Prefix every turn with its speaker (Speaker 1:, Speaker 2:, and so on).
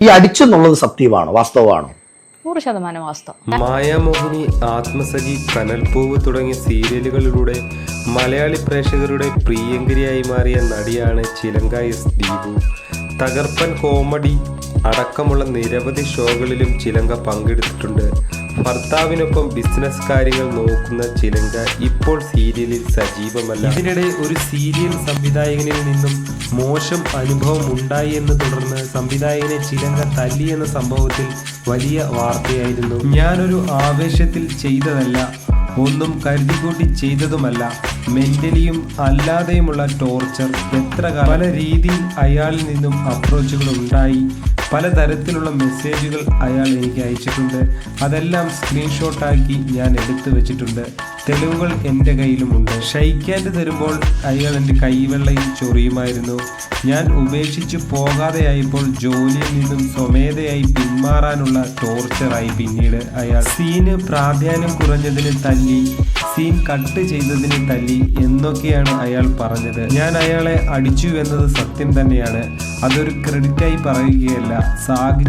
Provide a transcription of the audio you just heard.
Speaker 1: ഈ അടിച്ചെന്നുള്ളത് സത്യമാണോ, വാസ്തവമാണോ?
Speaker 2: 100% വാസ്തവം.
Speaker 3: മായാമോഹിനി, ആത്മസഖി, കനൽപ്പൂവ് തുടങ്ങിയ സീരിയലുകളിലൂടെ മലയാളി പ്രേക്ഷകരുടെ പ്രിയങ്കരിയായി മാറിയ നടിയാണ് ചിലങ്ക എസ് ദീപു. തകർപ്പൻ കോമഡി അടക്കമുള്ള നിരവധി ഷോകളിലും ചിലങ്ക പങ്കെടുത്തിട്ടുണ്ട്. ഭർത്താവിനൊപ്പം ബിസിനസ് കാര്യങ്ങൾ നോക്കുന്ന ചിലങ്ക ഇപ്പോൾ സീരിയലിൽ സജീവമല്ല. ഇതിനിടെ ഒരു സീരിയൽ സംവിധായകനിൽ നിന്നും മോശം അനുഭവം ഉണ്ടായി എന്ന് തുടർന്ന് സംവിധായകനെ ചിലങ്ക തല്ലിയെന്ന സംഭവത്തിൽ വലിയ വാർത്തയായിരുന്നു. ഞാനൊരു ആവേശത്തിൽ ചെയ്തതല്ല, ഒന്നും കരുതിക്കൂട്ടി ചെയ്തതുമല്ല. മെന്റലിയും അല്ലാതെയുമുള്ള ടോർച്ചർ എത്ര പല രീതിയിൽ അയാളിൽ നിന്നും അപ്രോച്ചുകൾ ഉണ്ടായി. പലതരത്തിലുള്ള മെസ്സേജുകൾ അയാൾ എനിക്ക് അയച്ചിട്ടുണ്ട്. അതെല്ലാം സ്ക്രീൻഷോട്ടാക്കി ഞാൻ എടുത്തു വെച്ചിട്ടുണ്ട്. തെളിവുകൾ എൻ്റെ കയ്യിലുമുണ്ട്. ഷെയ്ക്കാൻഡ് തരുമ്പോൾ അയാൾ എൻ്റെ കൈവെള്ളയിൽ ചൊറിയുമായിരുന്നു. ഞാൻ ഉപേക്ഷിച്ചു പോകാതെയായപ്പോൾ ജോലിയിൽ നിന്നും സ്വമേധയായി പിന്മാറാനുള്ള ടോർച്ചറായി പിന്നീട് അയാൾ. സീന് പ്രാധാന്യം കുറഞ്ഞതിന് തല്ലി, സീൻ കട്ട് ചെയ്തതിന് തല്ലി എന്നൊക്കെയാണ് അയാൾ പറഞ്ഞത്. ഞാൻ അയാളെ അടിച്ചു എന്നത് സത്യം തന്നെയാണ്. അതൊരു ക്രെഡിറ്റായി പറയുകയല്ല. സാഹചര്യം